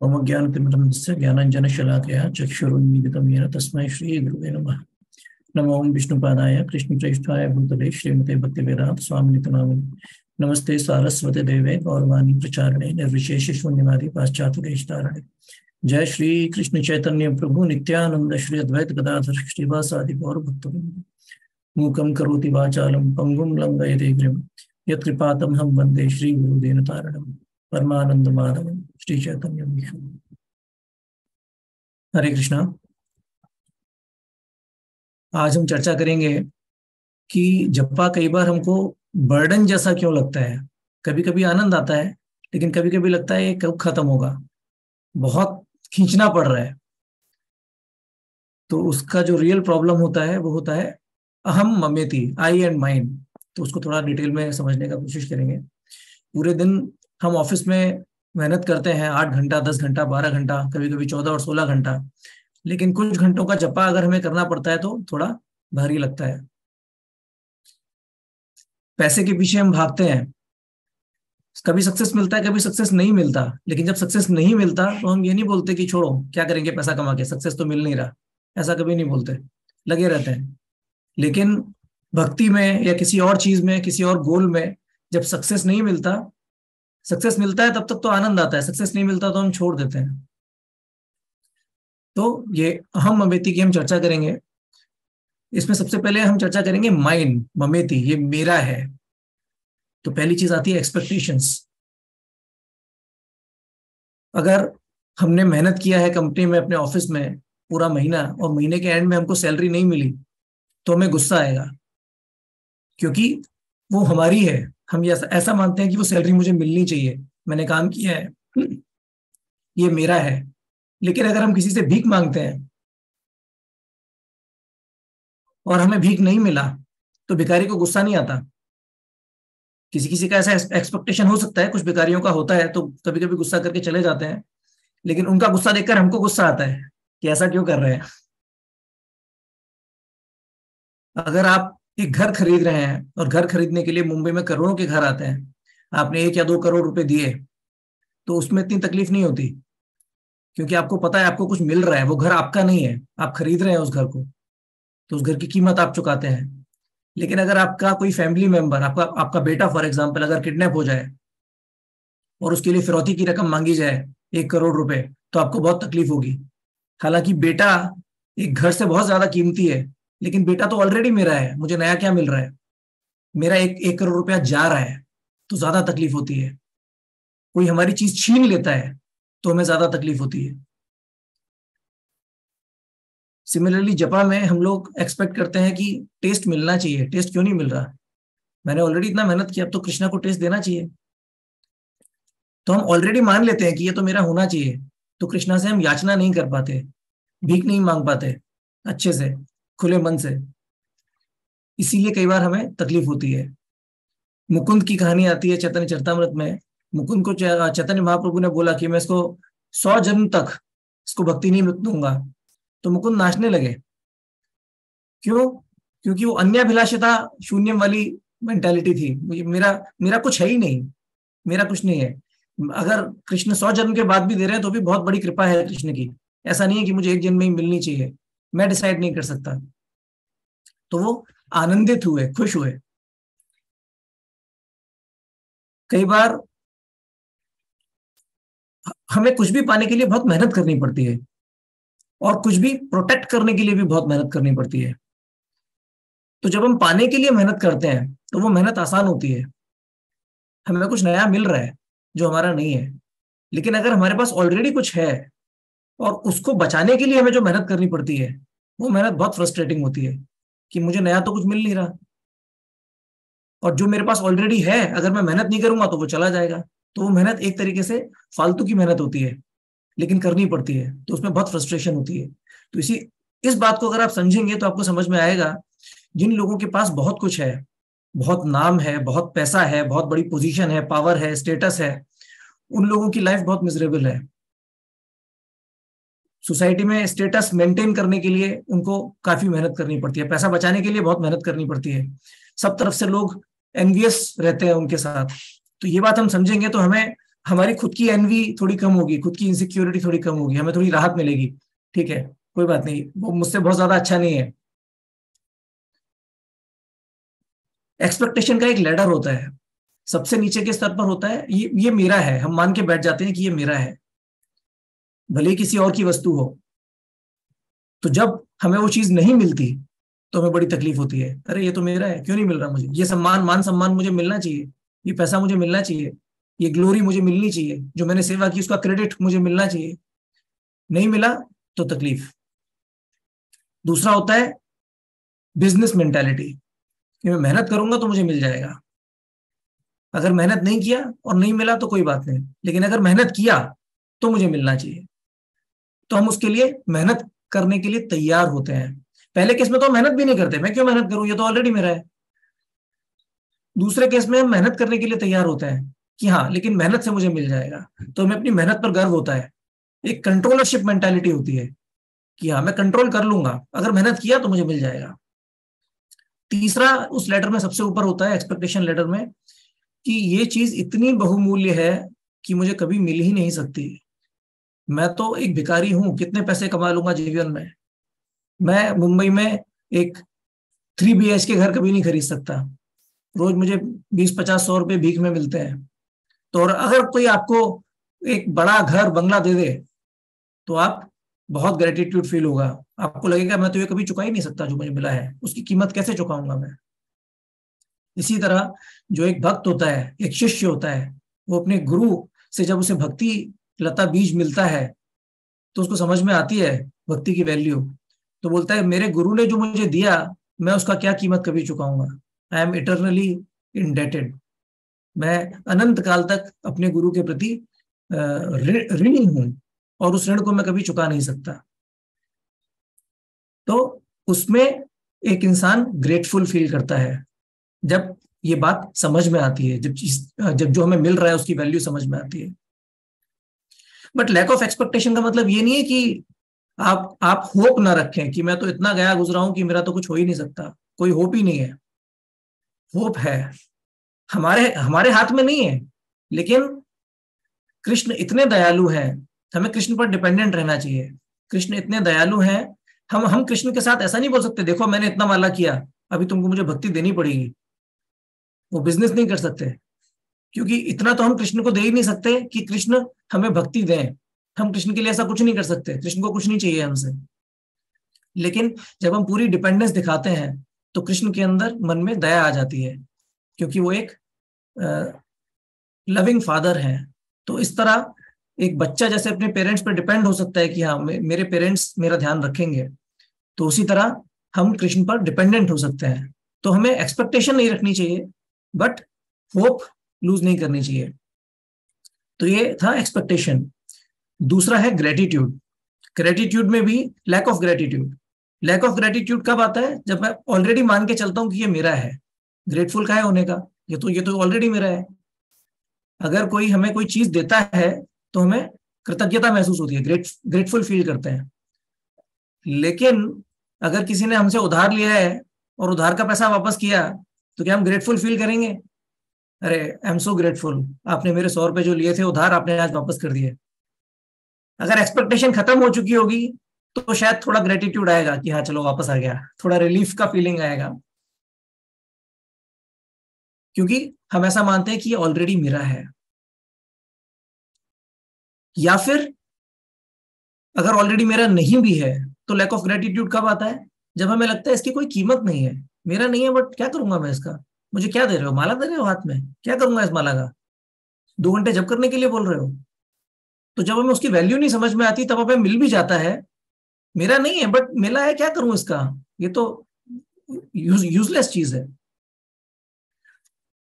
मम ज्ञानतिमिरस्य ज्ञानाञ्जनशलाकया चक्षुरुन्मीलितं येन तस्मै श्रीगुरुवे नमः। नमो विष्णुपादाय कृष्णप्रेष्ठाय भूतले श्रीमते भक्तिवेदांत स्वामिनिति नामिने। नमस्ते सारस्वते देवे गौरवाणी प्रचारणे निर्विशेष शून्यवादी पाश्चात्य देशतारणे। जय श्री कृष्ण चैतन्य प्रभु नित्यानंद श्री अद्वैत गदाधर श्रीवासादि गौर भक्तवृंद। मूकं करोति वाचालं पंगुं लंघयते गिरिं यत्कृपातमहं वन्दे श्री गुरुदेव तारणं परमानंद माधवं श्री चैतन्य विष्णु। हरे कृष्णा। आज हम चर्चा करेंगे कि जप्पा कई बार हमको बर्डन जैसा क्यों लगता है। कभी कभी आनंद आता है, लेकिन कभी कभी लगता है ये कब खत्म होगा, बहुत खींचना पड़ रहा है। तो उसका जो रियल प्रॉब्लम होता है वो होता है अहम ममेति, आई एंड माइंड। तो उसको थोड़ा डिटेल में समझने का कोशिश करेंगे। पूरे दिन हम ऑफिस में मेहनत करते हैं, 8 घंटा 10 घंटा 12 घंटा, कभी कभी 14 और 16 घंटा, लेकिन कुछ घंटों का जपा अगर हमें करना पड़ता है तो थोड़ा भारी लगता है। पैसे के पीछे हम भागते हैं, कभी सक्सेस मिलता है कभी सक्सेस नहीं मिलता, लेकिन जब सक्सेस नहीं मिलता तो हम ये नहीं बोलते कि छोड़ो क्या करेंगे पैसा कमा के, सक्सेस तो मिल नहीं रहा, ऐसा कभी नहीं बोलते, लगे रहते हैं। लेकिन भक्ति में या किसी और चीज में, किसी और गोल में जब सक्सेस नहीं मिलता, सक्सेस मिलता है तब तक तो आनंद आता है, सक्सेस नहीं मिलता तो हम छोड़ देते हैं। तो ये अहम ममेति की हम चर्चा करेंगे। इसमें सबसे पहले हम चर्चा करेंगे माइंड ममेति, ये मेरा है। तो पहली चीज आती है एक्सपेक्टेशंस। अगर हमने मेहनत किया है कंपनी में, अपने ऑफिस में पूरा महीना, और महीने के एंड में हमको सैलरी नहीं मिली तो हमें गुस्सा आएगा, क्योंकि वो हमारी है। हम ऐसा मानते हैं कि वो सैलरी मुझे मिलनी चाहिए, मैंने काम किया है, ये मेरा है। लेकिन अगर हम किसी से भीख मांगते हैं और हमें भीख नहीं मिला तो भिखारी को गुस्सा नहीं आता। किसी किसी का ऐसा एक्सपेक्टेशन हो सकता है, कुछ भिखारियों का होता है, तो कभी कभी गुस्सा करके चले जाते हैं, लेकिन उनका गुस्सा देखकर हमको गुस्सा आता है कि ऐसा क्यों कर रहे हैं। अगर आप एक घर खरीद रहे हैं और घर खरीदने के लिए मुंबई में करोड़ों के घर आते हैं, आपने 1 या 2 करोड़ रुपए दिए तो उसमें इतनी तकलीफ नहीं होती, क्योंकि आपको पता है आपको कुछ मिल रहा है, वो घर आपका नहीं है, आप खरीद रहे हैं उस घर को, तो उस घर की कीमत आप चुकाते हैं। लेकिन अगर आपका कोई फैमिली मेंबर, आपका आपका बेटा फॉर एग्जाम्पल अगर किडनैप हो जाए और उसके लिए फिरौती की रकम मांगी जाए 1 करोड़ रुपए, तो आपको बहुत तकलीफ होगी। हालांकि बेटा एक घर से बहुत ज्यादा कीमती है, लेकिन बेटा तो ऑलरेडी मेरा है, मुझे नया क्या मिल रहा है। मेरा 1 करोड़ रुपया जा रहा है तो ज्यादा तकलीफ होती है। कोई हमारी चीज छीन लेता है तो हमें ज्यादा तकलीफ होती है। सिमिलरली जपा में हम लोग एक्सपेक्ट करते हैं कि टेस्ट मिलना चाहिए, टेस्ट क्यों नहीं मिल रहा, मैंने ऑलरेडी इतना मेहनत किया, अब तो कृष्णा को टेस्ट देना चाहिए। तो हम ऑलरेडी मान लेते हैं कि ये तो मेरा होना चाहिए, तो कृष्णा से हम याचना नहीं कर पाते, भीख नहीं मांग पाते अच्छे से, खुले मन से। इसीलिए कई बार हमें तकलीफ होती है। मुकुंद की कहानी आती है चैतन्य चरितामृत में। मुकुंद को चैतन्य महाप्रभु ने बोला कि मैं इसको 100 जन्म तक इसको भक्ति नहीं दूंगा, तो मुकुंद नाचने लगे। क्यों? क्योंकि वो अन्याभिलाषिता शून्यम वाली मेंटालिटी थी, मेरा मेरा कुछ है ही नहीं, मेरा कुछ नहीं है। अगर कृष्ण 100 जन्म के बाद भी दे रहे हैं तो भी बहुत बड़ी कृपा है कृष्ण की। ऐसा नहीं है कि मुझे एक जन्म में ही मिलनी चाहिए, मैं डिसाइड नहीं कर सकता। तो वो आनंदित हुए, खुश हुए। कई बार हमें कुछ भी पाने के लिए बहुत मेहनत करनी पड़ती है, और कुछ भी प्रोटेक्ट करने के लिए भी बहुत मेहनत करनी पड़ती है। तो जब हम पाने के लिए मेहनत करते हैं तो वो मेहनत आसान होती है, हमें कुछ नया मिल रहा है जो हमारा नहीं है। लेकिन अगर हमारे पास ऑलरेडी कुछ है और उसको बचाने के लिए हमें जो मेहनत करनी पड़ती है, वो मेहनत बहुत फ्रस्ट्रेटिंग होती है कि मुझे नया तो कुछ मिल नहीं रहा, और जो मेरे पास ऑलरेडी है अगर मैं मेहनत नहीं करूंगा तो वो चला जाएगा। तो वो मेहनत एक तरीके से फालतू की मेहनत होती है, लेकिन करनी पड़ती है, तो उसमें बहुत फ्रस्ट्रेशन होती है। तो इस बात को अगर आप समझेंगे तो आपको समझ में आएगा, जिन लोगों के पास बहुत कुछ है, बहुत नाम है, बहुत पैसा है, बहुत बड़ी पोजीशन है, पावर है, स्टेटस है, उन लोगों की लाइफ बहुत मिजरेबल है। सोसाइटी में स्टेटस मेंटेन करने के लिए उनको काफी मेहनत करनी पड़ती है, पैसा बचाने के लिए बहुत मेहनत करनी पड़ती है, सब तरफ से लोग एनवियस रहते हैं उनके साथ। तो ये बात हम समझेंगे तो हमें हमारी खुद की एनवी थोड़ी कम होगी, खुद की इनसिक्योरिटी थोड़ी कम होगी, हमें थोड़ी राहत मिलेगी, ठीक है कोई बात नहीं, वो मुझसे बहुत ज्यादा अच्छा नहीं है। एक्सपेक्टेशन का एक लैडर होता है, सबसे नीचे के स्तर पर होता है ये मेरा है, हम मान के बैठ जाते हैं कि ये मेरा है, भले ही किसी और की वस्तु हो। तो जब हमें वो चीज नहीं मिलती तो हमें बड़ी तकलीफ होती है, अरे ये तो मेरा है, क्यों नहीं मिल रहा मुझे, ये सम्मान, मान सम्मान मुझे मिलना चाहिए, ये पैसा मुझे मिलना चाहिए, ये ग्लोरी मुझे मिलनी चाहिए, जो मैंने सेवा की उसका क्रेडिट मुझे मिलना चाहिए, नहीं मिला तो तकलीफ। दूसरा होता है बिजनेस मेंटालिटी, कि मैं मेहनत करूंगा तो मुझे मिल जाएगा, अगर मेहनत नहीं किया और नहीं मिला तो कोई बात नहीं, लेकिन अगर मेहनत किया तो मुझे मिलना चाहिए। तो हम उसके लिए मेहनत करने के लिए तैयार होते हैं। पहले केस में तो हम मेहनत भी नहीं करते, मैं क्यों मेहनत करूं, ये तो ऑलरेडी मेरा है। दूसरे केस में हम मेहनत करने के लिए तैयार होते हैं कि हाँ लेकिन मेहनत से मुझे मिल जाएगा, तो हमें अपनी मेहनत पर गर्व होता है, एक कंट्रोलरशिप मेंटालिटी होती है कि हाँ मैं कंट्रोल कर लूंगा, अगर मेहनत किया तो मुझे मिल जाएगा। तीसरा उस लेटर में सबसे ऊपर होता है, एक्सपेक्टेशन लेटर में, कि ये चीज इतनी बहुमूल्य है कि मुझे कभी मिल ही नहीं सकती, मैं तो एक भिखारी हूं, कितने पैसे कमा लूंगा जीवन में, मैं मुंबई में एक 3 BHK घर कभी नहीं खरीद सकता, रोज मुझे 20-50-100 रुपए भीख में मिलते हैं। तो और अगर कोई आपको एक बड़ा घर बंगला दे दे तो आप बहुत ग्रेटिट्यूड फील होगा, आपको लगेगा मैं तो ये कभी चुका ही नहीं सकता, जो मुझे मिला है उसकी कीमत कैसे चुकाऊंगा मैं। इसी तरह जो एक भक्त होता है, एक शिष्य होता है, वो अपने गुरु से जब उसे भक्ति लता बीज मिलता है तो उसको समझ में आती है भक्ति की वैल्यू, तो बोलता है मेरे गुरु ने जो मुझे दिया मैं उसका क्या कीमत कभी चुकाऊंगा, आई एम इटरनली इंडेटेड, मैं अनंत काल तक अपने गुरु के प्रति ऋणी हूं और उस ऋण को मैं कभी चुका नहीं सकता। तो उसमें एक इंसान ग्रेटफुल फील करता है जब ये बात समझ में आती है, जब जो हमें मिल रहा है उसकी वैल्यू समझ में आती है। बट लैक ऑफ एक्सपेक्टेशन का मतलब ये नहीं है कि आप होप ना रखें कि मैं तो इतना गया गुजरा हूं कि मेरा तो कुछ हो ही नहीं सकता, कोई होप ही नहीं है। होप है, हमारे हमारे हाथ में नहीं है, लेकिन कृष्ण इतने दयालु हैं, हमें कृष्ण पर डिपेंडेंट रहना चाहिए। कृष्ण इतने दयालु हैं, हम कृष्ण के साथ ऐसा नहीं बोल सकते देखो मैंने इतना माला किया अभी तुमको मुझे भक्ति देनी पड़ेगी, वो बिजनेस नहीं कर सकते, क्योंकि इतना तो हम कृष्ण को दे ही नहीं सकते कि कृष्ण हमें भक्ति दें। हम कृष्ण के लिए ऐसा कुछ नहीं कर सकते, कृष्ण को कुछ नहीं चाहिए हमसे। लेकिन जब हम पूरी डिपेंडेंस दिखाते हैं तो कृष्ण के अंदर मन में दया आ जाती है, क्योंकि वो एक लविंग फादर हैं। तो इस तरह एक बच्चा जैसे अपने पेरेंट्स पर डिपेंड हो सकता है कि हाँ मेरे पेरेंट्स मेरा ध्यान रखेंगे, तो उसी तरह हम कृष्ण पर डिपेंडेंट हो सकते हैं। तो हमें एक्सपेक्टेशन नहीं रखनी चाहिए, बट होप लूज नहीं करनी चाहिए। तो ये था एक्सपेक्टेशन। दूसरा है ग्रेटिट्यूड। ग्रेटिट्यूड में भी lack of gratitude. Lack of gratitude कब आता है, जब मैं ऑलरेडी मान के चलता हूं कि ये मेरा है। ग्रेटफुल का है होने का, ये तो ऑलरेडी मेरा है। अगर कोई हमें कोई चीज देता है तो हमें कृतज्ञता महसूस होती है, ग्रेटफुल फील करते हैं। लेकिन अगर किसी ने हमसे उधार लिया है और उधार का पैसा वापस किया तो क्या हम ग्रेटफुल फील करेंगे, अरे आई एम सो ग्रेटफुल, आपने मेरे 100 रुपए जो लिए थे उधार आपने आज वापस कर दिए। अगर एक्सपेक्टेशन खत्म हो चुकी होगी तो शायद थोड़ा ग्रेटिट्यूड आएगा कि हाँ चलो वापस आ गया, थोड़ा रिलीफ का फीलिंग आएगा, क्योंकि हम ऐसा मानते हैं कि ये ऑलरेडी मेरा है। या फिर अगर ऑलरेडी मेरा नहीं भी है तो लैक ऑफ ग्रेटिट्यूड कब आता है, जब हमें लगता है इसकी कोई कीमत नहीं है, मेरा नहीं है बट क्या करूंगा मैं इसका, मुझे क्या दे रहे हो, माला दे रहे हो हाथ में, क्या करूंगा इस माला का, 2 घंटे जप करने के लिए बोल रहे हो। तो जब हमें उसकी वैल्यू नहीं समझ में आती तब हमें मिल भी जाता है, मेरा नहीं है बट मिला है, क्या करूं इसका, ये तो यूजलेस चीज है।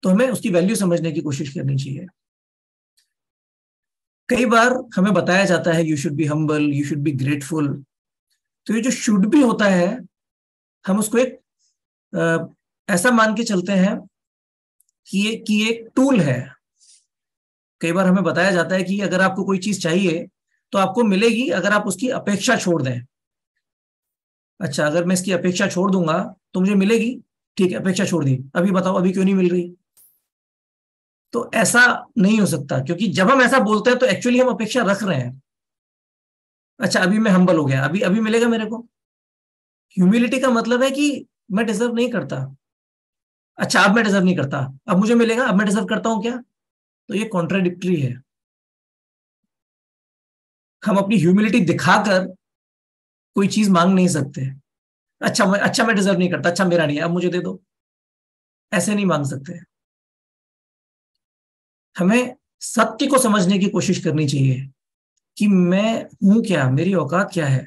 तो हमें उसकी वैल्यू समझने की कोशिश करनी चाहिए। कई बार हमें बताया जाता है you should be humble, you should be grateful. तो ये जो शुड भी होता है हम उसको एक ऐसा मान के चलते हैं कि ये एक टूल है। कई बार हमें बताया जाता है कि अगर आपको कोई चीज चाहिए तो आपको मिलेगी अगर आप उसकी अपेक्षा छोड़ दें। अच्छा, अगर मैं इसकी अपेक्षा छोड़ दूंगा तो मुझे मिलेगी, ठीक है अपेक्षा छोड़ दी, अभी बताओ अभी क्यों नहीं मिल रही। तो ऐसा नहीं हो सकता, क्योंकि जब हम ऐसा बोलते हैं तो एक्चुअली हम अपेक्षा रख रहे हैं। अच्छा, अभी मैं हम्बल हो गया, अभी अभी मिलेगा मेरे को। ह्यूमिलिटी का मतलब है कि मैं डिजर्व नहीं करता। अच्छा, अब मैं डिजर्व नहीं करता, अब मुझे मिलेगा, अब मैं डिजर्व करता हूं क्या? तो ये कॉन्ट्राडिक्टरी है। हम अपनी ह्यूमिलिटी दिखाकर कोई चीज मांग नहीं सकते। अच्छा मैं डिजर्व नहीं करता, अच्छा मेरा नहीं है, अब मुझे दे दो। ऐसे नहीं मांग सकते। हमें सत्य को समझने की कोशिश करनी चाहिए कि मैं हूं क्या, मेरी औकात क्या है।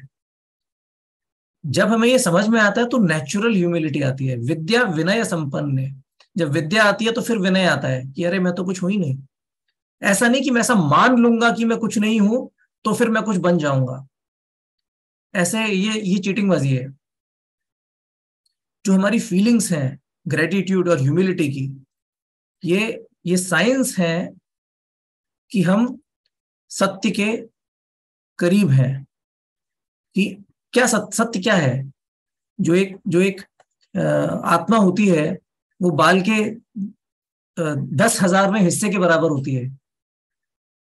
जब हमें ये समझ में आता है तो नेचुरल ह्यूमिलिटी आती है। विद्या विनय संपन्न है। जब विद्या आती है तो फिर विनय आता है कि अरे मैं तो कुछ हूं ही नहीं। ऐसा नहीं कि मैं ऐसा मान लूंगा कि मैं कुछ नहीं हूं तो फिर मैं कुछ बन जाऊंगा। ऐसे ये चीटिंगबाजी है। जो हमारी फीलिंग्स हैं ग्रेटिट्यूड और ह्यूमिलिटी की, ये ये साइंस है कि हम सत्य के करीब हैं। कि क्या सत्य क्या है? जो एक आत्मा होती है, वो बाल के 10,000वें हिस्से के बराबर होती है।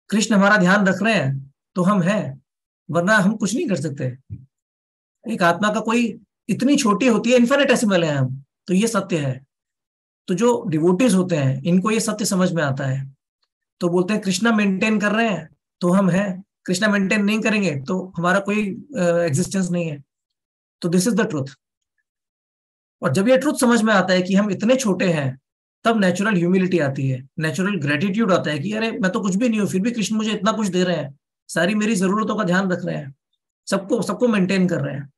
कृष्ण हमारा ध्यान रख रहे हैं तो हम हैं, वरना हम कुछ नहीं कर सकते। एक आत्मा का कोई इतनी छोटी होती है, इन्फिनिटेसिमल है हम। तो ये सत्य है। तो जो डिवोटीज होते हैं इनको ये सत्य समझ में आता है, तो बोलते हैं कृष्णा मेंटेन कर रहे हैं तो हम हैं, कृष्णा मेंटेन नहीं करेंगे तो हमारा कोई एग्जिस्टेंस नहीं है। तो दिस इज द ट्रुथ। और जब ये ट्रुथ समझ में आता है कि हम इतने छोटे हैं, तब नेचुरल ह्यूमिलिटी आती है, नेचुरल ग्रेटिट्यूड आता है कि अरे मैं तो कुछ भी नहीं हूँ, फिर भी कृष्ण मुझे इतना कुछ दे रहे हैं, सारी मेरी जरूरतों का ध्यान रख रहे हैं, सबको सबको मेंटेन कर रहे हैं।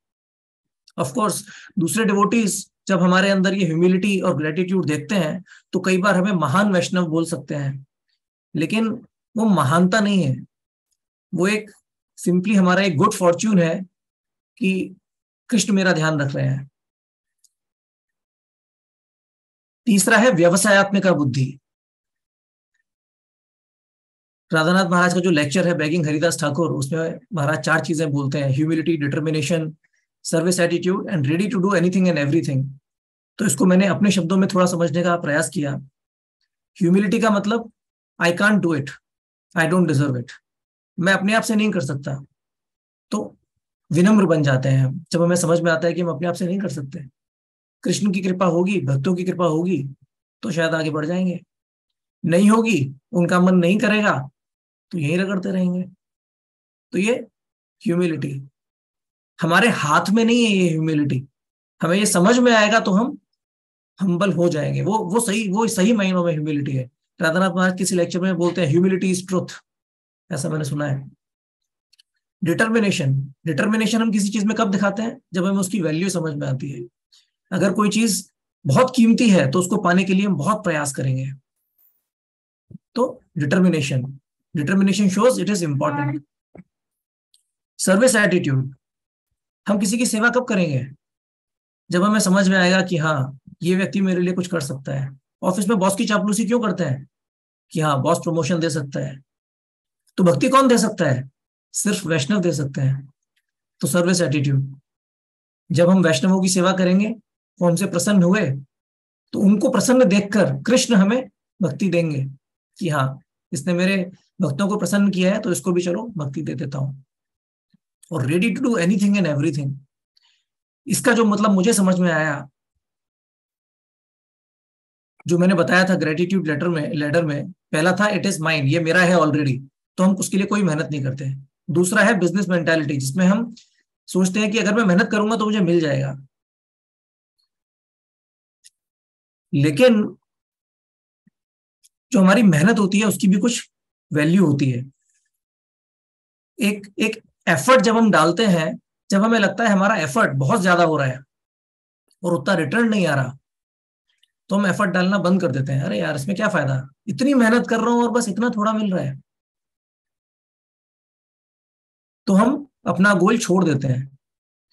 ऑफ कोर्स दूसरे डिवोटीज जब हमारे अंदर ये ह्यूमिलिटी और ग्रेटिट्यूड देखते हैं तो कई बार हमें महान वैष्णव बोल सकते हैं, लेकिन वो महानता नहीं है। वो एक सिंपली हमारा एक गुड फॉर्च्यून है कि कृष्ण मेरा ध्यान रख रहे हैं। तीसरा है व्यवसायत्मिका बुद्धि। राधानाथ महाराज का जो लेक्चर है बैगिंग हरिदास ठाकुर, उसमें महाराज 4 चीजें बोलते हैं: humility, determination, service attitude and ready to do anything and everything. तो इसको मैंने अपने शब्दों में थोड़ा समझने का प्रयास किया। ह्यूमिलिटी का मतलब I can't do it, I don't deserve it. मैं अपने आप से नहीं कर सकता। तो विनम्र बन जाते हैं हम जब हमें समझ में आता है कि हम अपने आप से नहीं कर सकते। कृष्ण की कृपा होगी, भक्तों की कृपा होगी तो शायद आगे बढ़ जाएंगे। नहीं होगी, उनका मन नहीं करेगा तो यहीं रगड़ते रहेंगे। तो ये ह्यूमिलिटी हमारे हाथ में नहीं है। ये ह्यूमिलिटी हमें ये समझ में आएगा तो हम हम्बल हो जाएंगे। वो सही मायनों में ह्यूमिलिटी है। राधानाथ महाराज किसी लेक्चर में बोलते हैं ह्यूमिलिटी इज ट्रुथ, ऐसा मैंने सुना है। डिटर्मिनेशन, डिटर्मिनेशन हम किसी चीज में कब दिखाते हैं? जब हमें उसकी वैल्यू समझ में आती है। अगर कोई चीज बहुत कीमती है तो उसको पाने के लिए हम बहुत प्रयास करेंगे। तो determination, determination shows it is important. Service attitude, हम किसी की सेवा कब करेंगे? जब हमें समझ में आएगा कि हाँ, ये व्यक्ति मेरे लिए कुछ कर सकता है। ऑफिस में बॉस की चापलूसी क्यों करते हैं? कि हाँ, बॉस प्रमोशन दे सकता है। तो भक्ति कौन दे सकता है? सिर्फ वैष्णव दे सकते हैं। तो सर्विस एटीट्यूड, जब हम वैष्णवों की सेवा करेंगे, वो हमसे प्रसन्न हुए, तो उनको प्रसन्न देखकर कृष्ण हमें भक्ति देंगे कि हाँ, इसने मेरे भक्तों को प्रसन्न किया है तो इसको भी चलो भक्ति दे देता हूं। और ready to do anything and everything, इसका जो मतलब मुझे समझ में आया, जो मैंने बताया था ग्रेटिट्यूड लेटर में पहला था इट इज माइन, ये मेरा है ऑलरेडी, तो हम उसके लिए कोई मेहनत नहीं करते। दूसरा है बिजनेस मेंटालिटी, जिसमें हम सोचते हैं कि अगर मैं मेहनत करूंगा तो मुझे मिल जाएगा। लेकिन जो हमारी मेहनत होती है उसकी भी कुछ वैल्यू होती है। एक एक एफर्ट जब हम डालते हैं, जब हमें लगता है हमारा एफर्ट बहुत ज्यादा हो रहा है और उतना रिटर्न नहीं आ रहा, तो हम एफर्ट डालना बंद कर देते हैं। अरे यार, इसमें क्या फायदा, इतनी मेहनत कर रहा हूं और बस इतना थोड़ा मिल रहा है। तो हम अपना गोल छोड़ देते हैं।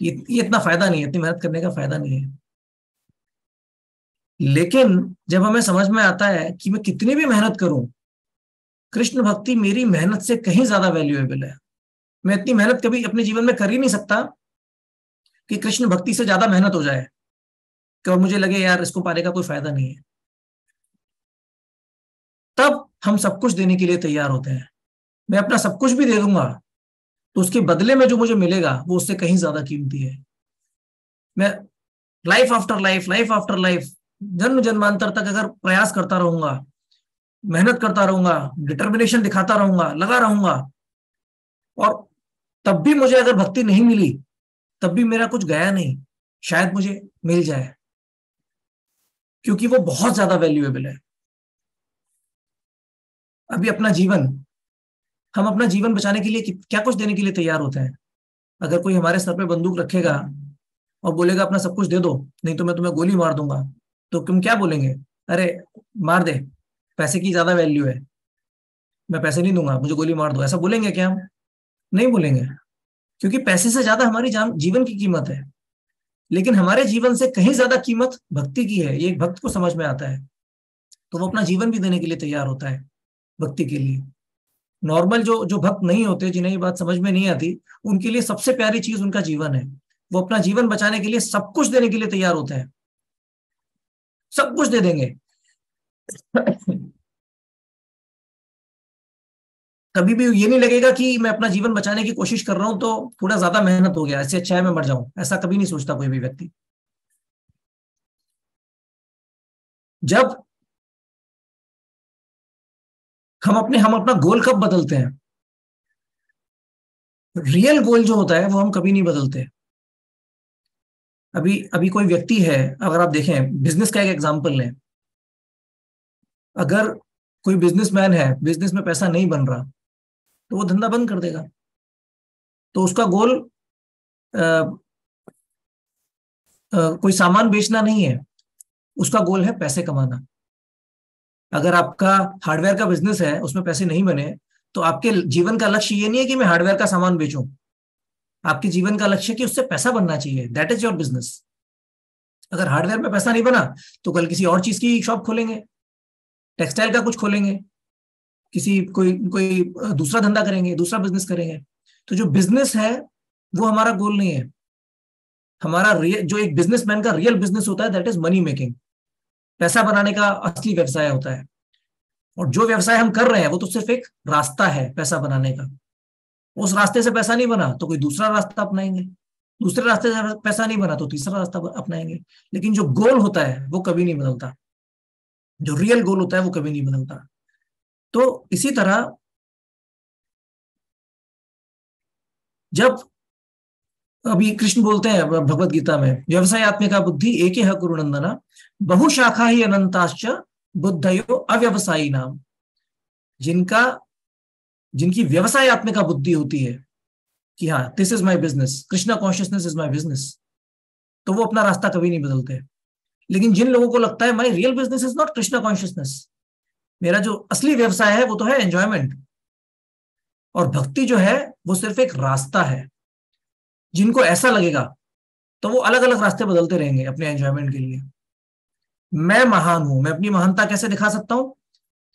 ये इतना फायदा नहीं है, इतनी मेहनत करने का फायदा नहीं है। लेकिन जब हमें समझ में आता है कि मैं कितनी भी मेहनत करूं, कृष्ण भक्ति मेरी मेहनत से कहीं ज्यादा वैल्यूएबल है। मैं इतनी मेहनत कभी अपने जीवन में कर ही नहीं सकता कि कृष्ण भक्ति से ज्यादा मेहनत हो जाए कि और मुझे लगे यार इसको पाने का कोई फायदा नहीं है। तब हम सब कुछ देने के लिए तैयार होते हैं। मैं अपना सब कुछ भी दे दूंगा तो उसके बदले में जो मुझे मिलेगा वो उससे कहीं ज्यादा कीमती है। मैं लाइफ आफ्टर लाइफ, जन्म जन्मांतर तक अगर प्रयास करता रहूंगा, मेहनत करता रहूंगा, डिटर्मिनेशन दिखाता रहूंगा, लगा रहूंगा, और तब भी मुझे अगर भक्ति नहीं मिली, तब भी मेरा कुछ गया नहीं, शायद मुझे मिल जाए, क्योंकि वो बहुत ज्यादा वैल्यूएबल है। अभी अपना जीवन, हम अपना जीवन बचाने के लिए क्या कुछ देने के लिए तैयार होते हैं। अगर कोई हमारे सर पे बंदूक रखेगा और बोलेगा अपना सब कुछ दे दो, नहीं तो मैं तुम्हें गोली मार दूंगा, तो तुम क्या बोलेंगे? अरे मार दे, पैसे की ज्यादा वैल्यू है, मैं पैसे नहीं दूंगा, मुझे गोली मार दो, ऐसा बोलेंगे क्या हम? नहीं बोलेंगे, क्योंकि पैसे से ज्यादा हमारी जीवन की कीमत है। लेकिन हमारे जीवन से कहीं ज्यादा कीमत भक्ति की है, ये एक भक्त को समझ में आता है, तो वो अपना जीवन भी देने के लिए तैयार होता है भक्ति के लिए। नॉर्मल जो जो भक्त नहीं होते, जिन्हें ये बात समझ में नहीं आती, उनके लिए सबसे प्यारी चीज उनका जीवन है। वो अपना जीवन बचाने के लिए सब कुछ देने के लिए तैयार होते हैं, सब कुछ दे देंगे। कभी भी ये नहीं लगेगा कि मैं अपना जीवन बचाने की कोशिश कर रहा हूं तो थोड़ा ज्यादा मेहनत हो गया, इससे अच्छा है मैं मर जाऊं, ऐसा कभी नहीं सोचता कोई भी व्यक्ति। जब हम अपना गोल कब बदलते हैं? रियल गोल जो होता है वो हम कभी नहीं बदलते। अभी अभी कोई व्यक्ति है, अगर आप देखें बिजनेस का एक एग्जांपल लें, अगर कोई बिजनेसमैन है, बिजनेस में पैसा नहीं बन रहा, तो वो धंधा बंद कर देगा। तो उसका गोल कोई सामान बेचना नहीं है, उसका गोल है पैसे कमाना। अगर आपका हार्डवेयर का बिजनेस है, उसमें पैसे नहीं बने, तो आपके जीवन का लक्ष्य ये नहीं है कि मैं हार्डवेयर का सामान बेचूं, आपके जीवन का लक्ष्य है कि उससे पैसा बनना चाहिए, दैट इज योर बिजनेस। अगर हार्डवेयर में पैसा नहीं बना तो कल किसी और चीज की शॉप खोलेंगे, टेक्सटाइल का कुछ खोलेंगे, किसी कोई कोई दूसरा धंधा करेंगे, दूसरा बिजनेस करेंगे। तो जो बिजनेस है वो हमारा गोल नहीं है। हमारा जो एक बिजनेसमैन का रियल बिजनेस होता है, दैट इज मनी मेकिंग, पैसा बनाने का असली व्यवसाय होता है। और जो व्यवसाय हम कर रहे हैं वो तो सिर्फ एक रास्ता है पैसा बनाने का। उस रास्ते से पैसा नहीं बना तो कोई दूसरा रास्ता अपनाएंगे, दूसरे रास्ते से पैसा नहीं बना तो तीसरा रास्ता अपनाएंगे। लेकिन जो गोल होता है वो कभी नहीं बदलता, जो रियल गोल होता है वो कभी नहीं बदलता। तो इसी तरह जब अभी कृष्ण बोलते हैं भगवत गीता में, व्यवसाय आत्मिका बुद्धि एक ही कुरुनंदना, बहुशाखा ही अनंताश्च बुद्धयो अव्यवसायी नाम। जिनका जिनकी व्यवसाय आत्मिका बुद्धि होती है कि हाँ this is my business, Krishna consciousness is my business, तो वो अपना रास्ता कभी नहीं बदलते। लेकिन जिन लोगों को लगता है my real business is not Krishna consciousness, मेरा जो असली व्यवसाय है वो तो है एंजॉयमेंट, और भक्ति जो है वो सिर्फ एक रास्ता है, जिनको ऐसा लगेगा तो वो अलग अलग रास्ते बदलते रहेंगे अपने एंजॉयमेंट के लिए। मैं महान हूं, मैं अपनी महानता कैसे दिखा सकता हूं?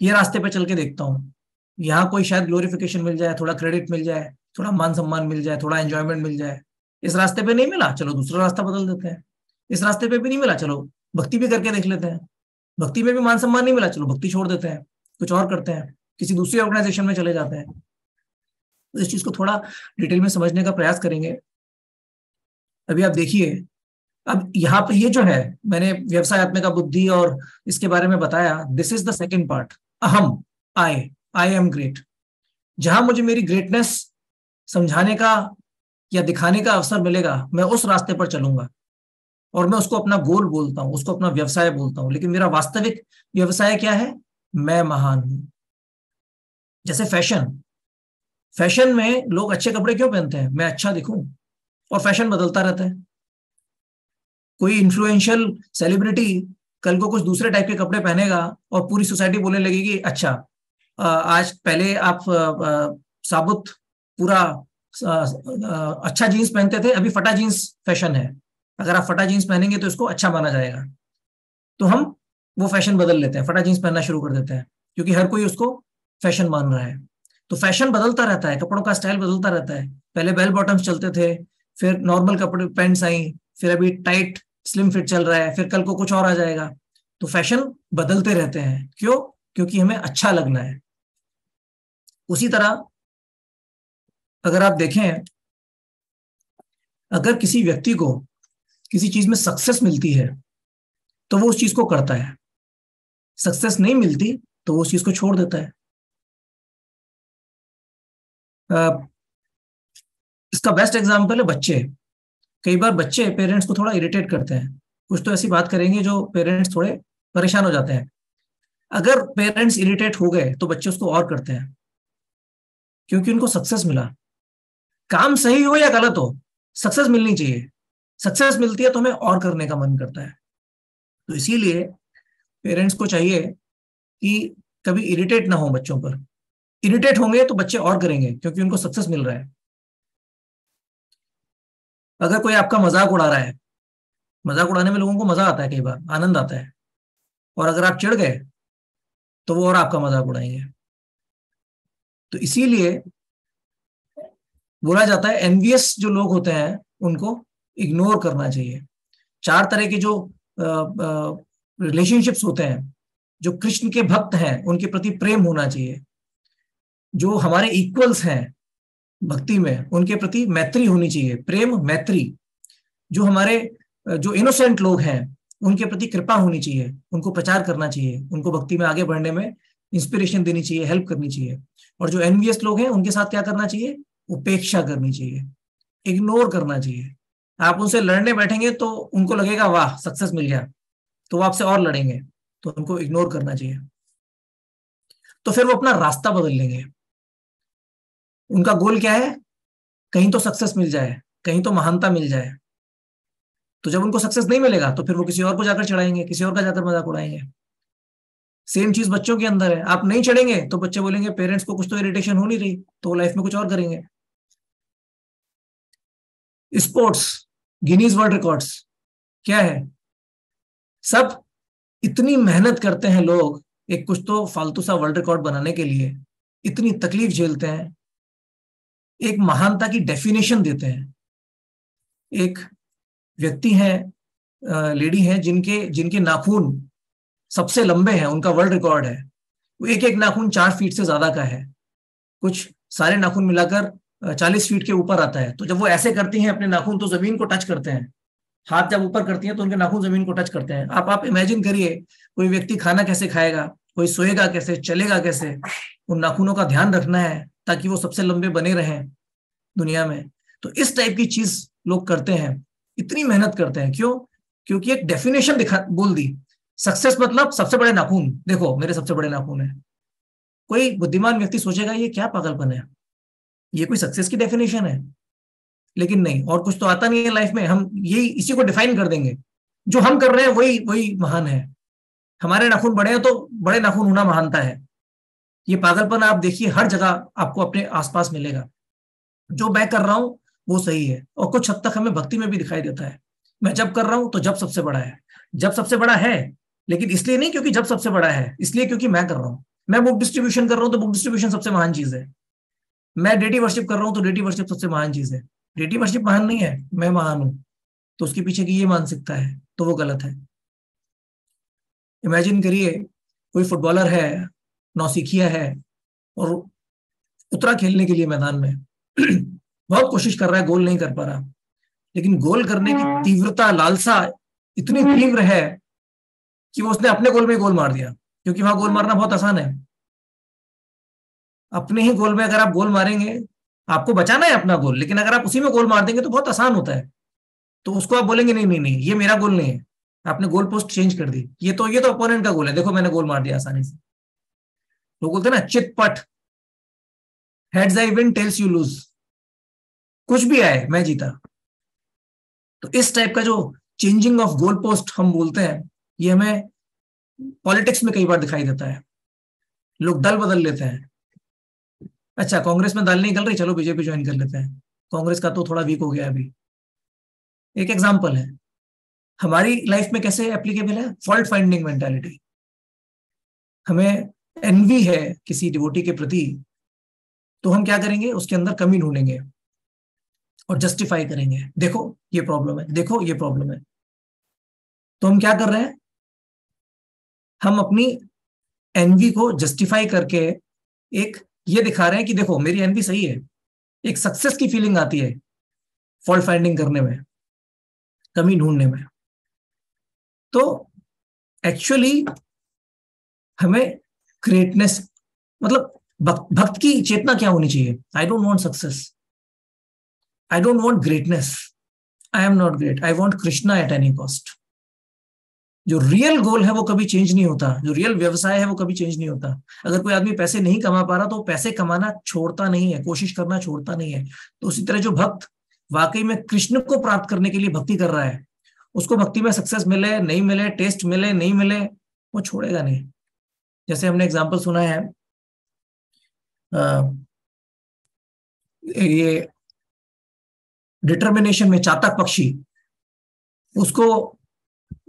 ये रास्ते पे चल के देखता हूँ, यहाँ कोई शायद ग्लोरिफिकेशन मिल जाए, थोड़ा क्रेडिट मिल जाए, थोड़ा मान सम्मान मिल जाए, थोड़ा एंजॉयमेंट मिल जाए। इस रास्ते पे नहीं मिला, चलो दूसरा रास्ता बदल देते हैं। इस रास्ते पे भी नहीं मिला, चलो भक्ति भी करके देख लेते हैं। भक्ति में भी मान सम्मान नहीं मिला, चलो भक्ति छोड़ देते हैं, कुछ और करते हैं, किसी दूसरी ऑर्गेनाइजेशन में चले जाते हैं। तो इस चीज को थोड़ा डिटेल में समझने का प्रयास करेंगे। अभी आप देखिए, अब यहाँ पे ये जो है, मैंने व्यवसाय आत्मिका बुद्धि और इसके बारे में बताया, this is the second part, अहम, आई एम ग्रेट। जहां मुझे मेरी ग्रेटनेस समझाने का या दिखाने का अवसर मिलेगा, मैं उस रास्ते पर चलूंगा और मैं उसको अपना गोल बोलता हूं, उसको अपना व्यवसाय बोलता हूं। लेकिन मेरा वास्तविक व्यवसाय क्या है? मैं महान हूं। जैसे फैशन, फैशन में लोग अच्छे कपड़े क्यों पहनते हैं? मैं अच्छा दिखूं, और फैशन बदलता रहता है। कोई इन्फ्लुएंशियल सेलिब्रिटी कल को कुछ दूसरे टाइप के कपड़े पहनेगा और पूरी सोसाइटी बोलने लगेगी अच्छा, आज पहले आप साबुत पूरा अच्छा जीन्स पहनते थे, अभी फटा जीन्स फैशन है, अगर आप फटा जीन्स पहनेंगे तो इसको अच्छा माना जाएगा। तो हम वो फैशन बदल लेते हैं, फटा जीन्स पहनना शुरू कर देते हैं, क्योंकि हर कोई उसको फैशन मान रहा है। तो फैशन बदलता रहता है, कपड़ों का स्टाइल बदलता रहता है। पहले बेल बॉटम्स चलते थे, फिर नॉर्मल कपड़े पैंट्स आई, फिर अभी टाइट स्लिम फिट चल रहा है, फिर कल को कुछ और आ जाएगा। तो फैशन बदलते रहते हैं। क्यों? क्योंकि हमें अच्छा लगना है। उसी तरह अगर आप देखें, अगर किसी व्यक्ति को किसी चीज में सक्सेस मिलती है तो वो उस चीज को करता है, सक्सेस नहीं मिलती तो वो उस चीज को छोड़ देता है। इसका बेस्ट एग्जाम्पल है बच्चे। कई बार बच्चे पेरेंट्स को थोड़ा इरिटेट करते हैं, कुछ तो ऐसी बात करेंगे जो पेरेंट्स थोड़े परेशान हो जाते हैं। अगर पेरेंट्स इरिटेट हो गए तो बच्चे उसको और करते हैं, क्योंकि उनको सक्सेस मिला। काम सही हो या गलत हो, सक्सेस मिलनी चाहिए। सक्सेस मिलती है तो हमें और करने का मन करता है। तो इसीलिए पेरेंट्स को चाहिए कि कभी इरिटेट ना हो बच्चों पर। इरिटेट होंगे तो बच्चे और करेंगे, क्योंकि उनको सक्सेस मिल रहा है। अगर कोई आपका मजाक उड़ा रहा है, मजाक उड़ाने में लोगों को मजा आता है, कई बार आनंद आता है, और अगर आप चिढ़ गए तो वो और आपका मजाक उड़ाएंगे। तो इसीलिए बोला जाता है एनवियस जो लोग होते हैं उनको इग्नोर करना चाहिए। 4 तरह के जो रिलेशनशिप्स होते हैं, जो कृष्ण के भक्त हैं उनके प्रति प्रेम होना चाहिए। जो हमारे इक्वल्स हैं भक्ति में उनके प्रति मैत्री होनी चाहिए, प्रेम मैत्री। जो हमारे जो इनोसेंट लोग हैं उनके प्रति कृपा होनी चाहिए, उनको प्रचार करना चाहिए, उनको भक्ति में आगे बढ़ने में इंस्पिरेशन देनी चाहिए, हेल्प करनी चाहिए। और जो एनवियस लोग हैं उनके साथ क्या करना चाहिए, उपेक्षा करनी चाहिए, इग्नोर करना चाहिए। आप उनसे लड़ने बैठेंगे तो उनको लगेगा वाह सक्सेस मिल गया, तो वो आपसे और लड़ेंगे, तो उनको इग्नोर करना चाहिए। तो फिर वो अपना रास्ता बदल लेंगे। उनका गोल क्या है, कहीं तो सक्सेस मिल जाए, कहीं तो महानता मिल जाए। तो जब उनको सक्सेस नहीं मिलेगा तो फिर वो किसी और को जाकर चढ़ाएंगे, किसी और का जाकर मजाक उड़ाएंगे। सेम चीज बच्चों के अंदर है। आप नहीं चढ़ेंगे तो बच्चे बोलेंगे पेरेंट्स को कुछ तो इरिटेशन हो नहीं रही, तो वो लाइफ में कुछ और करेंगे। स्पोर्ट्स, गिनीज वर्ल्ड रिकॉर्ड्स क्या है, सब इतनी मेहनत करते हैं लोग एक कुछ तो फालतू सा वर्ल्ड रिकॉर्ड बनाने के लिए, इतनी तकलीफ झेलते हैं, एक महानता की डेफिनेशन देते हैं। एक व्यक्ति है, लेडी है, जिनके जिनके नाखून सबसे लंबे हैं, उनका वर्ल्ड रिकॉर्ड है। वो एक एक नाखून 4 फीट से ज्यादा का है, कुछ सारे नाखून मिलाकर 40 फीट के ऊपर आता है। तो जब वो ऐसे करती हैं अपने नाखून तो जमीन को टच करते हैं, हाथ जब ऊपर करती हैं तो उनके नाखून जमीन को टच करते हैं। आप इमेजिन करिए कोई व्यक्ति खाना कैसे खाएगा, कोई सोएगा कैसे, चलेगा कैसे। उन नाखूनों का ध्यान रखना है ताकि वो सबसे लंबे बने रहें दुनिया में। तो इस टाइप की चीज लोग करते हैं, इतनी मेहनत करते हैं। क्यों? क्योंकि एक डेफिनेशन दिखा बोल दी, सक्सेस मतलब सबसे बड़े नाखून, देखो मेरे सबसे बड़े नाखून है। कोई बुद्धिमान व्यक्ति सोचेगा ये क्या पागलपन है, ये कोई सक्सेस की डेफिनेशन है? लेकिन नहीं, और कुछ तो आता नहीं है लाइफ में, हम यही इसी को डिफाइन कर देंगे। जो हम कर रहे हैं वही वही महान है। हमारे नाखून बड़े हैं तो बड़े नाखून होना महानता है। ये पागलपन आप देखिए हर जगह आपको अपने आसपास मिलेगा। जो मैं कर रहा हूं वो सही है, और कुछ हद तक हमें भक्ति में भी दिखाई देता है। मैं जब कर रहा हूं तो जब सबसे बड़ा है, जब सबसे बड़ा है, लेकिन इसलिए नहीं क्योंकि जब सबसे बड़ा है, इसलिए क्योंकि मैं कर रहा हूं। मैं बुक डिस्ट्रीब्यूशन कर रहा हूं तो बुक डिस्ट्रीब्यूशन सबसे महान चीज है। मैं डेटी वर्शिप कर रहा हूं तो डेटी वर्शिप सबसे महान चीज है। डेटी वर्शिप महान नहीं है, मैं महान हूं। तो उसके पीछे की ये मानसिकता है तो वो गलत है। इमेजिन करिए कोई फुटबॉलर है, नौसिखिया है, और उतरा खेलने के लिए मैदान में बहुत कोशिश कर रहा है, गोल नहीं कर पा रहा। लेकिन गोल करने की तीव्रता, लालसा इतनी तीव्र है कि वो उसने अपने गोल में गोल मार दिया, क्योंकि वहां गोल मारना बहुत आसान है। अपने ही गोल में अगर आप गोल मारेंगे, आपको बचाना है अपना गोल, लेकिन अगर आप उसी में गोल मार देंगे तो बहुत आसान होता है। तो उसको आप बोलेंगे नहीं नहीं नहीं, ये मेरा गोल नहीं है, आपने गोल पोस्ट चेंज कर दी, ये तो अपोनेंट का गोल है, देखो मैंने गोल मार दिया आसानी से। लोग बोलते हैं ना चितपट, heads I win tails you lose, कुछ भी आए मैं जीता। तो इस टाइप का जो चेंजिंग ऑफ गोल पोस्ट हम बोलते हैं, ये हमें पॉलिटिक्स में कई बार दिखाई देता है। लोग दल बदल लेते हैं, अच्छा कांग्रेस में दाल नहीं निकल रही, चलो बीजेपी ज्वाइन कर लेते हैं, कांग्रेस का तो थोड़ा वीक हो गया अभी। एक एग्जाम्पल है हमारी लाइफ में कैसे एप्लीकेबल है, फॉल्ट फाइंडिंग मेंटालिटी। हमें एनवी है किसी डिवोटी के प्रति, तो हम क्या करेंगे, उसके अंदर कमी ढूंढेंगे और जस्टिफाई करेंगे, देखो ये प्रॉब्लम है, देखो ये प्रॉब्लम है। तो हम क्या कर रहे हैं, हम अपनी एनवी को जस्टिफाई करके एक ये दिखा रहे हैं कि देखो मेरी एनवी सही है, एक सक्सेस की फीलिंग आती है फॉल्ट फाइंडिंग करने में, कमी ढूंढने में। तो एक्चुअली हमें ग्रेटनेस, मतलब भक्त की चेतना क्या होनी चाहिए? I don't want success, I don't want greatness, I am not great, I want Krishna at any cost. जो रियल गोल है वो कभी चेंज नहीं होता, जो रियल व्यवसाय है वो कभी चेंज नहीं होता। अगर कोई आदमी पैसे नहीं कमा पा रहा तो पैसे कमाना छोड़ता नहीं है, कोशिश करना छोड़ता नहीं है। तो उसी तरह जो भक्त वाकई में कृष्ण को प्राप्त करने के लिए भक्ति कर रहा है, उसको भक्ति में सक्सेस मिले नहीं मिले, टेस्ट मिले नहीं मिले, वो छोड़ेगा नहीं। जैसे हमने एग्जाम्पल सुना है, ये डिटर्मिनेशन में चातक पक्षी, उसको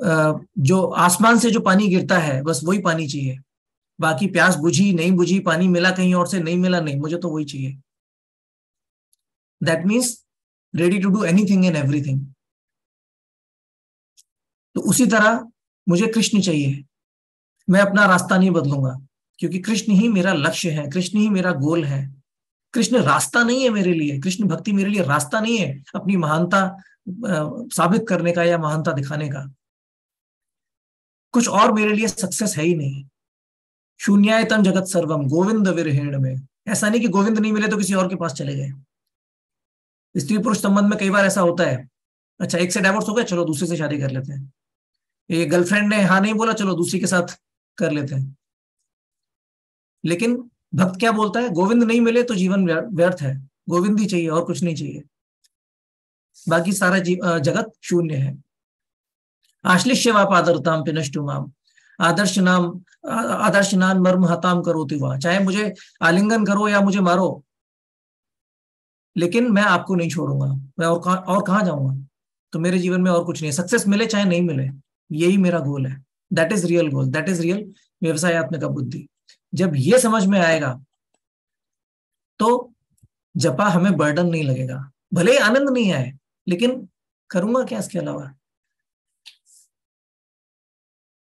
जो आसमान से जो पानी गिरता है बस वही पानी चाहिए, बाकी प्यास बुझी नहीं बुझी, पानी मिला कहीं और से नहीं मिला नहीं, मुझे तो वही चाहिए। That means ready to do anything and everything. तो उसी तरह मुझे कृष्ण चाहिए, मैं अपना रास्ता नहीं बदलूंगा, क्योंकि कृष्ण ही मेरा लक्ष्य है, कृष्ण ही मेरा गोल है। कृष्ण रास्ता नहीं है मेरे लिए, कृष्ण भक्ति मेरे लिए रास्ता नहीं है अपनी महानता साबित करने का या महानता दिखाने का। कुछ और मेरे लिए सक्सेस है ही नहीं। शून्यायतम जगत सर्वम गोविंद विरहेण में, ऐसा नहीं कि गोविंद नहीं मिले तो किसी और के पास चले गए। स्त्री पुरुष संबंध में कई बार ऐसा होता है, अच्छा एक से डाइवोर्स हो गया, चलो दूसरे से शादी कर लेते हैं। ये गर्लफ्रेंड ने हाँ नहीं बोला, चलो दूसरी के साथ कर लेते हैं। लेकिन भक्त क्या बोलता है? गोविंद नहीं मिले तो जीवन व्यर्थ है, गोविंद ही चाहिए और कुछ नहीं चाहिए, बाकी सारा जगत शून्य है। आश्लिष्य वाप आदरताम पिनष्टुमाम आदर्शनान मर्म हताम करोति वा, चाहे मुझे आलिंगन करो या मुझे मारो, लेकिन मैं आपको नहीं छोड़ूंगा। मैं और कहाँ जाऊंगा? तो मेरे जीवन में और कुछ नहीं है, सक्सेस मिले चाहे नहीं मिले, यही मेरा गोल है। That is real goal, that is real व्यवसायत्मक बुद्धि। जब ये समझ में आएगा तो जपा हमें बर्डन नहीं लगेगा, भले ही आनंद नहीं आए, लेकिन करूंगा क्या इसके अलावा,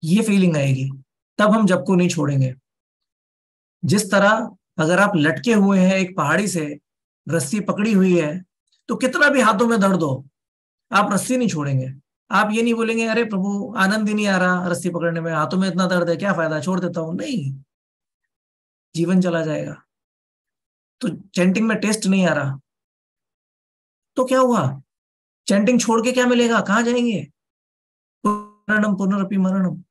ये फीलिंग आएगी, तब हम जप को नहीं छोड़ेंगे। जिस तरह अगर आप लटके हुए हैं एक पहाड़ी से, रस्सी पकड़ी हुई है, तो कितना भी हाथों में दर्द हो आप रस्सी नहीं छोड़ेंगे। आप ये नहीं बोलेंगे अरे प्रभु आनंद ही नहीं आ रहा रस्सी पकड़ने में, हाथों में इतना दर्द है, क्या फायदा, छोड़ देता हूं। नहीं, जीवन चला जाएगा। तो चैंटिंग में टेस्ट नहीं आ रहा तो क्या हुआ? चैंटिंग छोड़ के क्या मिलेगा, कहाँ जाएंगे? पुनरनम पुनरअपि मरणम।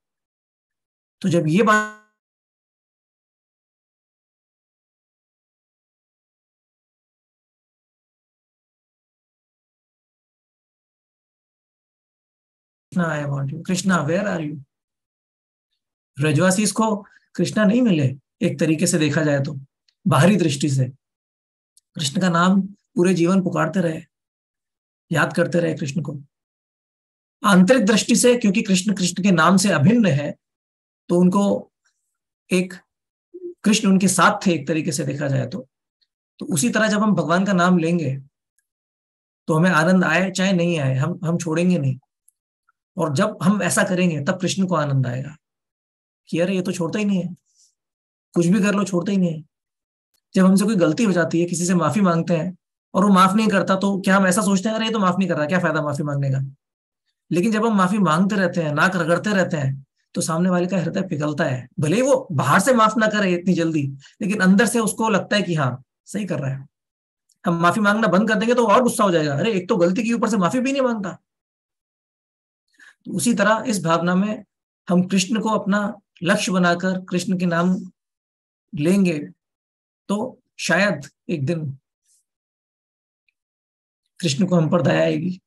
तो जब ये बात I want you Krishna where are you. ब्रजवासी को कृष्णा नहीं मिले, एक तरीके से देखा जाए तो बाहरी दृष्टि से कृष्ण का नाम पूरे जीवन पुकारते रहे, याद करते रहे कृष्ण को। आंतरिक दृष्टि से क्योंकि कृष्ण कृष्ण के नाम से अभिन्न है, तो उनको एक कृष्ण उनके साथ थे एक तरीके से देखा जाए तो उसी तरह जब हम भगवान का नाम लेंगे तो हमें आनंद आए चाहे नहीं आए, हम छोड़ेंगे नहीं। और जब हम ऐसा करेंगे तब कृष्ण को आनंद आएगा कि अरे ये तो छोड़ता ही नहीं है, कुछ भी कर लो छोड़ता ही नहीं है। जब हमसे कोई गलती हो जाती है, किसी से माफी मांगते हैं और वो माफ नहीं करता, तो क्या हम ऐसा सोचते हैं अरे ये तो माफ नहीं कर रहा, क्या फायदा माफी मांगने का? लेकिन जब हम माफी मांगते रहते हैं, नाक रगड़ते रहते हैं, तो सामने वाले का हृदय पिघलता है। भले ही वो बाहर से माफ ना करे इतनी जल्दी, लेकिन अंदर से उसको लगता है कि हाँ सही कर रहा है। हम माफी मांगना बंद कर देंगे तो और गुस्सा हो जाएगा, अरे एक तो गलती की ऊपर से माफी भी नहीं मांगता। तो उसी तरह इस भावना में हम कृष्ण को अपना लक्ष्य बनाकर कृष्ण के नाम लेंगे तो शायद एक दिन कृष्ण को हम पर दया आएगी।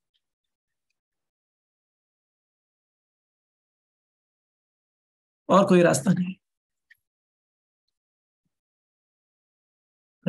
और कोई रास्ता नहीं।